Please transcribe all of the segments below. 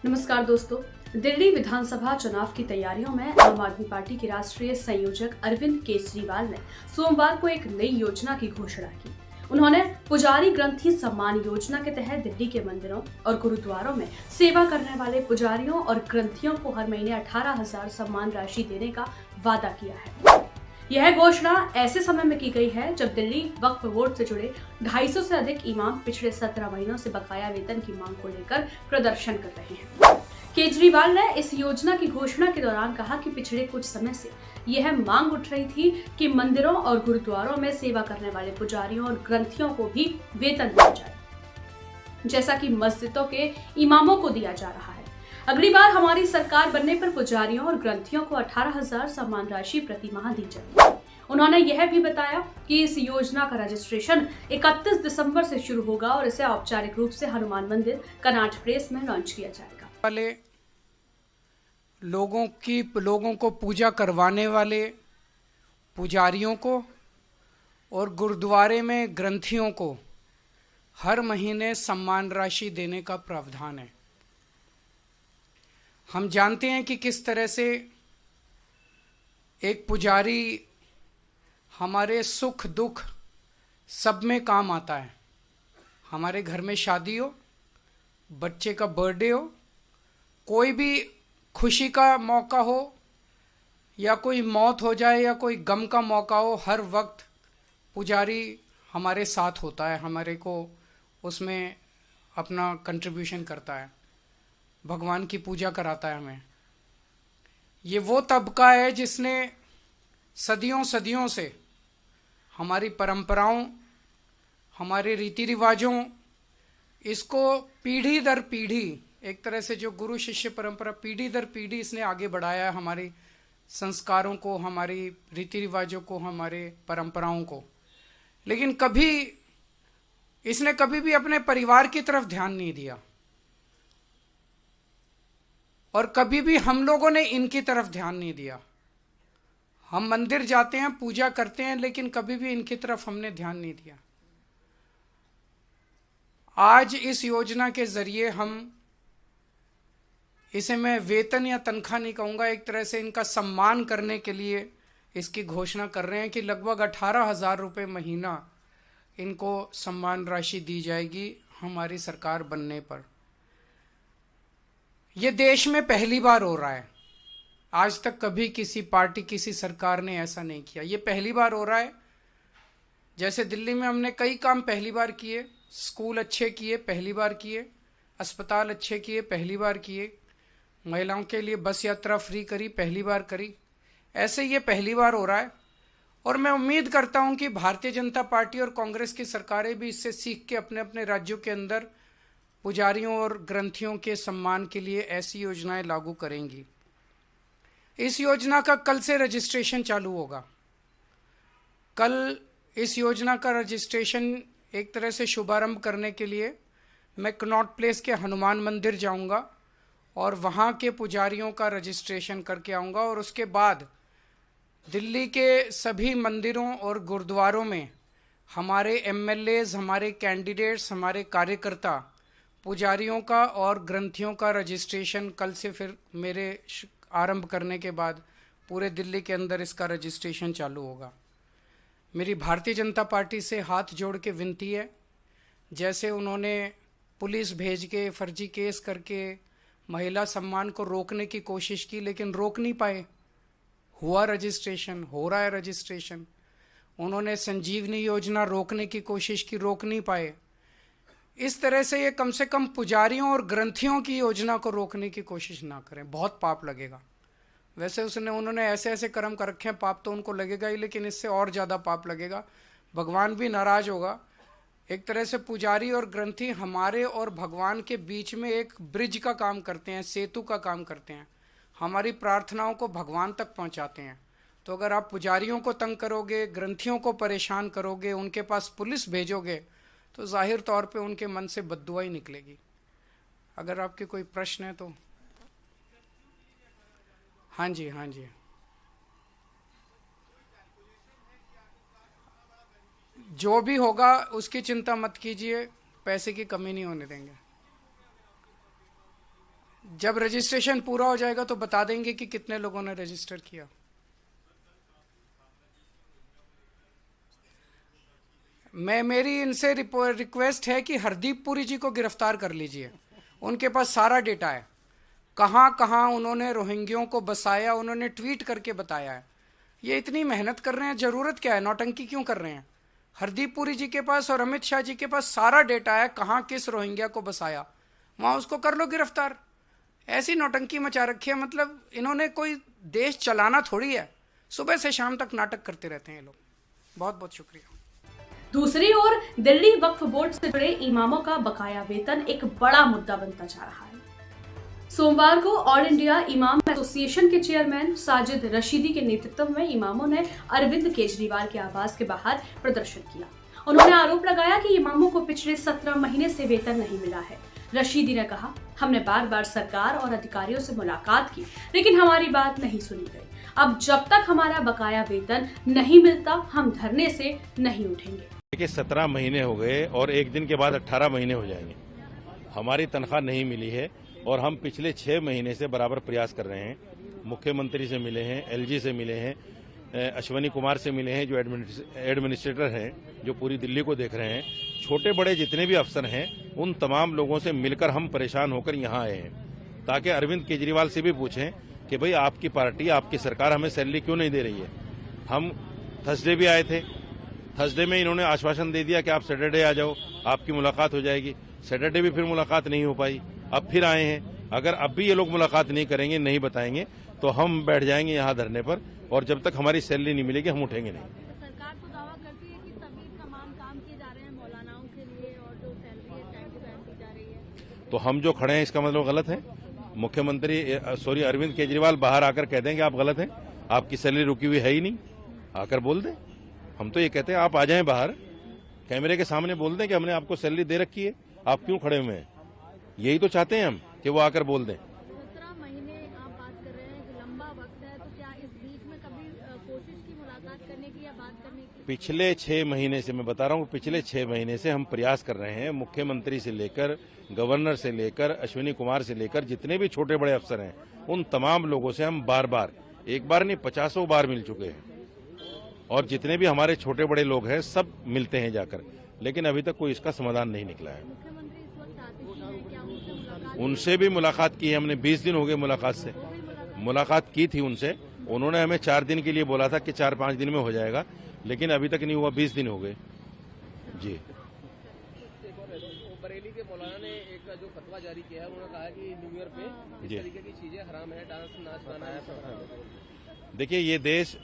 नमस्कार दोस्तों। दिल्ली विधानसभा चुनाव की तैयारियों में आम आदमी पार्टी के राष्ट्रीय संयोजक अरविंद केजरीवाल ने सोमवार को एक नई योजना की घोषणा की। उन्होंने पुजारी ग्रंथी सम्मान योजना के तहत दिल्ली के मंदिरों और गुरुद्वारों में सेवा करने वाले पुजारियों और ग्रंथियों को हर महीने 18,000 सम्मान राशि देने का वादा किया है। यह घोषणा ऐसे समय में की गई है जब दिल्ली वक्फ बोर्ड से जुड़े 250 से अधिक इमाम पिछले 17 महीनों से बकाया वेतन की मांग को लेकर प्रदर्शन कर रहे हैं। केजरीवाल ने इस योजना की घोषणा के दौरान कहा कि पिछले कुछ समय से यह मांग उठ रही थी कि मंदिरों और गुरुद्वारों में सेवा करने वाले पुजारियों और ग्रंथियों को भी वेतन दिया जाए, जैसा कि मस्जिदों के इमामों को दिया जा रहा है। अगली बार हमारी सरकार बनने पर पुजारियों और ग्रंथियों को 18,000 सम्मान राशि प्रति माह दी जाएगी। उन्होंने यह भी बताया कि इस योजना का रजिस्ट्रेशन 31 दिसंबर से शुरू होगा और इसे औपचारिक रूप से हनुमान मंदिर कनॉट प्लेस में लॉन्च किया जाएगा। वाले लोगों को पूजा करवाने वाले पुजारियों को और गुरुद्वारे में ग्रंथियों को हर महीने सम्मान राशि देने का प्रावधान है। हम जानते हैं कि किस तरह से एक पुजारी हमारे सुख दुख सब में काम आता है। हमारे घर में शादी हो, बच्चे का बर्थडे हो, कोई भी खुशी का मौका हो या कोई मौत हो जाए या कोई गम का मौका हो, हर वक्त पुजारी हमारे साथ होता है, हमारे को उसमें अपना कंट्रीब्यूशन करता है, भगवान की पूजा कराता है हमें। ये वो तबका है जिसने सदियों सदियों से हमारी परंपराओं, हमारे रीति रिवाजों, इसको पीढ़ी दर पीढ़ी, एक तरह से जो गुरु शिष्य परंपरा पीढ़ी दर पीढ़ी इसने आगे बढ़ाया है, हमारे संस्कारों को, हमारी रीति रिवाजों को, हमारे परंपराओं को। लेकिन इसने कभी भी अपने परिवार की तरफ ध्यान नहीं दिया और कभी भी हम लोगों ने इनकी तरफ ध्यान नहीं दिया। हम मंदिर जाते हैं, पूजा करते हैं, लेकिन कभी भी इनकी तरफ हमने ध्यान नहीं दिया। आज इस योजना के जरिए हम इसे मैं वेतन या तनख्वाह नहीं कहूंगा, एक तरह से इनका सम्मान करने के लिए इसकी घोषणा कर रहे हैं कि लगभग 18,000 रुपये महीना इनको सम्मान राशि दी जाएगी हमारी सरकार बनने पर। यह देश में पहली बार हो रहा है। आज तक कभी किसी पार्टी, किसी सरकार ने ऐसा नहीं किया। ये पहली बार हो रहा है। जैसे दिल्ली में हमने कई काम पहली बार किए, स्कूल अच्छे किए, पहली बार किए, अस्पताल अच्छे किए, पहली बार किए, महिलाओं के लिए बस यात्रा फ्री करी, पहली बार करी। ऐसे ये पहली बार हो रहा है और मैं उम्मीद करता हूं कि भारतीय जनता पार्टी और कांग्रेस की सरकारें भी इससे सीख के अपने अपने राज्यों के अंदर पुजारियों और ग्रंथियों के सम्मान के लिए ऐसी योजनाएं लागू करेंगी। इस योजना का कल से रजिस्ट्रेशन चालू होगा। कल इस योजना का रजिस्ट्रेशन एक तरह से शुभारंभ करने के लिए मैं कनॉट प्लेस के हनुमान मंदिर जाऊंगा और वहाँ के पुजारियों का रजिस्ट्रेशन करके आऊँगा और उसके बाद दिल्ली के सभी मंदिरों और गुरुद्वारों में हमारे एमएलएज, हमारे कैंडिडेट्स, हमारे कार्यकर्ता पुजारियों का और ग्रंथियों का रजिस्ट्रेशन कल से फिर मेरे आरंभ करने के बाद पूरे दिल्ली के अंदर इसका रजिस्ट्रेशन चालू होगा। मेरी भारतीय जनता पार्टी से हाथ जोड़ के विनती है, जैसे उन्होंने पुलिस भेज के फर्जी केस करके महिला सम्मान को रोकने की कोशिश की लेकिन रोक नहीं पाए, हुआ रजिस्ट्रेशन, हो रहा है रजिस्ट्रेशन। उन्होंने संजीवनी योजना रोकने की कोशिश की, रोक नहीं पाए। इस तरह से ये कम से कम पुजारियों और ग्रंथियों की योजना को रोकने की कोशिश ना करें, बहुत पाप लगेगा। वैसे उन्होंने ऐसे ऐसे कर्म कर रखे हैं, पाप तो उनको लगेगा ही, लेकिन इससे और ज़्यादा पाप लगेगा, भगवान भी नाराज होगा। एक तरह से पुजारी और ग्रंथी हमारे और भगवान के बीच में एक ब्रिज का काम करते हैं, सेतु का काम करते हैं, हमारी प्रार्थनाओं को भगवान तक पहुंचाते हैं। तो अगर आप पुजारियों को तंग करोगे, ग्रंथियों को परेशान करोगे, उनके पास पुलिस भेजोगे, तो जाहिर तौर पे उनके मन से बद्दुआ ही निकलेगी। अगर आपके कोई प्रश्न है तो। हाँ जी, हाँ जी। जो भी होगा उसकी चिंता मत कीजिए, पैसे की कमी नहीं होने देंगे। जब रजिस्ट्रेशन पूरा हो जाएगा तो बता देंगे कि कितने लोगों ने रजिस्टर किया। मेरी इनसे रिक्वेस्ट है कि हरदीप पुरी जी को गिरफ्तार कर लीजिए। उनके पास सारा डेटा है, कहाँ कहाँ उन्होंने रोहिंग्यों को बसाया, उन्होंने ट्वीट करके बताया है। ये इतनी मेहनत कर रहे हैं, जरूरत क्या है, नौटंकी क्यों कर रहे हैं? हरदीप पुरी जी के पास और अमित शाह जी के पास सारा डेटा है, कहाँ किस रोहिंग्या को बसाया, वहां उसको कर लो गिरफ्तार। ऐसी नौटंकी मचा रखी है, मतलब इन्होंने कोई देश चलाना थोड़ी है, सुबह से शाम तक नाटक करते रहते हैं ये लोग। बहुत बहुत शुक्रिया। दूसरी ओर दिल्ली वक्फ बोर्ड से जुड़े इमामों का बकाया वेतन एक बड़ा मुद्दा बनता जा रहा है। सोमवार को ऑल इंडिया इमाम एसोसिएशन के चेयरमैन साजिद रशीदी के नेतृत्व में इमामों ने अरविंद केजरीवाल के आवास के बाहर प्रदर्शन किया। उन्होंने आरोप लगाया कि इमामों को पिछले 17 महीने से वेतन नहीं मिला है। रशीदी ने कहा, हमने बार बार सरकार और अधिकारियों से मुलाकात की, लेकिन हमारी बात नहीं सुनी गई। अब जब तक हमारा बकाया वेतन नहीं मिलता, हम धरने से नहीं उठेंगे। देखिए, 17 महीने हो गए और एक दिन के बाद 18 महीने हो जाएंगे। हमारी तनख्वाह नहीं मिली है और हम पिछले 6 महीने से बराबर प्रयास कर रहे हैं। मुख्यमंत्री से मिले हैं, एलजी से मिले हैं, अश्वनी कुमार से मिले हैं जो एडमिनिस्ट्रेटर हैं, जो पूरी दिल्ली को देख रहे हैं। छोटे बड़े जितने भी अफसर हैं, उन तमाम लोगों से मिलकर हम परेशान होकर यहाँ आए हैं, ताकि अरविंद केजरीवाल से भी पूछें कि भाई आपकी पार्टी, आपकी सरकार हमें सैलरी क्यों नहीं दे रही है। हम थर्सडे भी आए थे, थर्सडे में इन्होंने आश्वासन दे दिया कि आप सैटरडे आ जाओ, आपकी मुलाकात हो जाएगी। सैटरडे भी फिर मुलाकात नहीं हो पाई। अब फिर आए हैं। अगर अब भी ये लोग मुलाकात नहीं करेंगे, नहीं बताएंगे, तो हम बैठ जाएंगे यहाँ धरने पर, और जब तक हमारी सैलरी नहीं मिलेगी हम उठेंगे नहीं। सरकार तो दावा करती है कि सभी तमाम काम किए जा रहे हैं मौलानाओं के लिए, और जो सैलरी है टाइम टू टाइम दी जा रही है। तो हम जो खड़े हैं इसका मतलब गलत है? मुख्यमंत्री अरविंद केजरीवाल बाहर आकर कह दें कि आप गलत हैं, आपकी सैलरी रुकी हुई है ही नहीं, आकर बोल दें। हम तो ये कहते हैं आप आ जाएं बाहर, कैमरे के सामने बोल दें कि हमने आपको सैलरी दे रखी है, आप क्यों खड़े हुए हैं। यही तो चाहते हैं हम कि वो आकर बोल दें। 17 महीने आप बात कर रहे हैं कि लंबा वक्त है, तो क्या इस बीच में कभी कोशिश की मुलाकात करने की या बात करने की? पिछले 6 महीने से, मैं बता रहा हूँ, पिछले 6 महीने से हम प्रयास कर रहे हैं। मुख्यमंत्री से लेकर, गवर्नर से लेकर, अश्विनी कुमार से लेकर, जितने भी छोटे बड़े अफसर हैं, उन तमाम लोगों से हम बार बार, एक बार नहीं 50 बार मिल चुके हैं। और जितने भी हमारे छोटे बड़े लोग हैं सब मिलते हैं जाकर, लेकिन अभी तक कोई इसका समाधान नहीं निकला है। मुख्यमंत्री इस वक्त आतिशी हैं, क्या उनसे मुलाकात? उनसे भी मुलाकात की है हमने, 20 दिन हो गए मुलाकात से। मुलाकात की थी उनसे, उन्होंने हमें 4 दिन के लिए बोला था कि 4-5 दिन में हो जाएगा, लेकिन अभी तक नहीं हुआ, 20 दिन हो गए जी। बरेली के मौलाना ने एक जो फतवा जारी किया है, उन्होंने कहा कि न्यू ईयर पे इस तरीके की चीजें हराम है, डांस नाच गाना है। देखिए, ये देश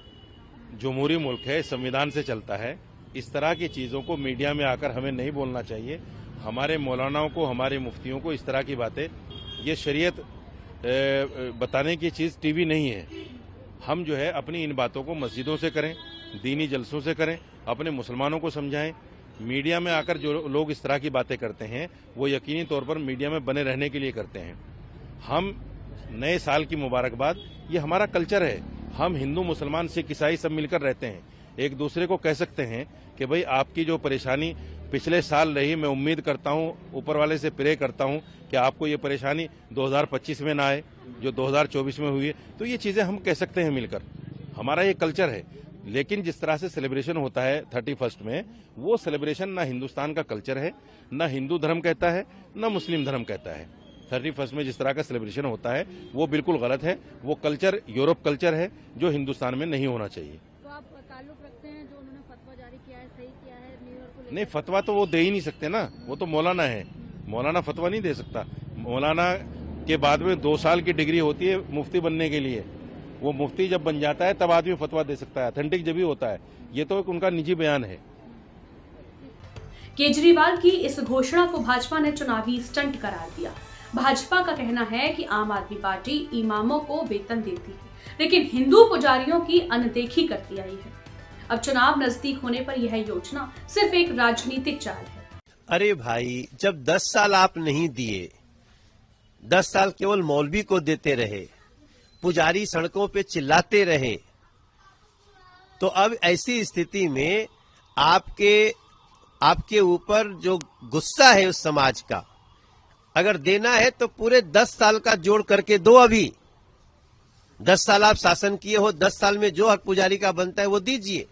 जमहूरी मुल्क है, संविधान से चलता है। इस तरह की चीजों को मीडिया में आकर हमें नहीं बोलना चाहिए। हमारे मौलानाओं को, हमारे मुफ्तियों को इस तरह की बातें, ये शरीयत बताने की चीज टीवी नहीं है। हम जो है अपनी इन बातों को मस्जिदों से करें, दीनी जलसों से करें, अपने मुसलमानों को समझाएं। मीडिया में आकर जो लोग इस तरह की बातें करते हैं, वो यकीनी तौर पर मीडिया में बने रहने के लिए करते हैं। हम नए साल की मुबारकबाद, ये हमारा कल्चर है। हम हिंदू, मुसलमान, सिख, ईसाई सब मिलकर रहते हैं। एक दूसरे को कह सकते हैं कि भाई आपकी जो परेशानी पिछले साल रही, मैं उम्मीद करता हूं, ऊपर वाले से प्रे करता हूं कि आपको ये परेशानी 2025 में ना आए, जो 2024 में हुई है। तो ये चीजें हम कह सकते हैं मिलकर, हमारा ये कल्चर है। लेकिन जिस तरह से सेलिब्रेशन होता है 31 में, वो सेलिब्रेशन ना हिंदुस्तान का कल्चर है, ना हिंदू धर्म कहता है, ना मुस्लिम धर्म कहता है। 31 में जिस तरह का सेलिब्रेशन होता है वो बिल्कुल गलत है। वो कल्चर यूरोप कल्चर है, जो हिंदुस्तान में नहीं होना चाहिए। तो आप ताल्लुक रखते हैं जो उन्होंने फतवा जारी किया है, सही किया है न्यू ईयर को लेकर? नहीं, फतवा तो वो दे ही नहीं सकते ना, वो तो मौलाना है। मौलाना फतवा नहीं दे सकता। मौलाना के बाद में 2 साल की डिग्री होती है मुफ्ती बनने के लिए। वो मुफ्ती जब बन जाता है तब आदमी फतवा दे सकता है, ऑथेंटिक जब ही होता है। ये तो एक उनका निजी बयान है। केजरीवाल की इस घोषणा को भाजपा ने चुनावी स्टंट करार दिया। भाजपा का कहना है कि आम आदमी पार्टी इमामों को वेतन देती है, लेकिन हिंदू पुजारियों की अनदेखी करती आई है। अब चुनाव नजदीक होने पर यह योजना सिर्फ एक राजनीतिक चाल है। अरे भाई, जब 10 साल आप नहीं दिए, 10 साल केवल मौलवी को देते रहे, पुजारी सड़कों पे चिल्लाते रहे, तो अब ऐसी स्थिति में आपके ऊपर जो गुस्सा है उस समाज का, अगर देना है तो पूरे 10 साल का जोड़ करके दो। अभी 10 साल आप शासन किए हो, 10 साल में जो हक पुजारी का बनता है वो दीजिए,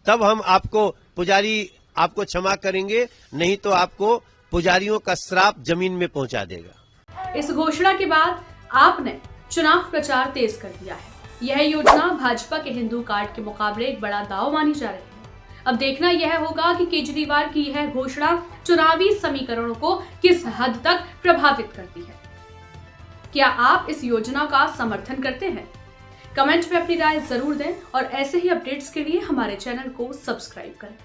तब हम आपको पुजारी आपको क्षमा करेंगे, नहीं तो आपको पुजारियों का श्राप जमीन में पहुंचा देगा। इस घोषणा के बाद आपने चुनाव प्रचार तेज कर दिया है। यह योजना भाजपा के हिंदू कार्ड के मुकाबले एक बड़ा दांव मानी जा रही है। अब देखना यह होगा कि केजरीवाल की यह घोषणा चुनावी समीकरणों को किस हद तक प्रभावित करती है। क्या आप इस योजना का समर्थन करते हैं? कमेंट में अपनी राय जरूर दें और ऐसे ही अपडेट्स के लिए हमारे चैनल को सब्सक्राइब करें।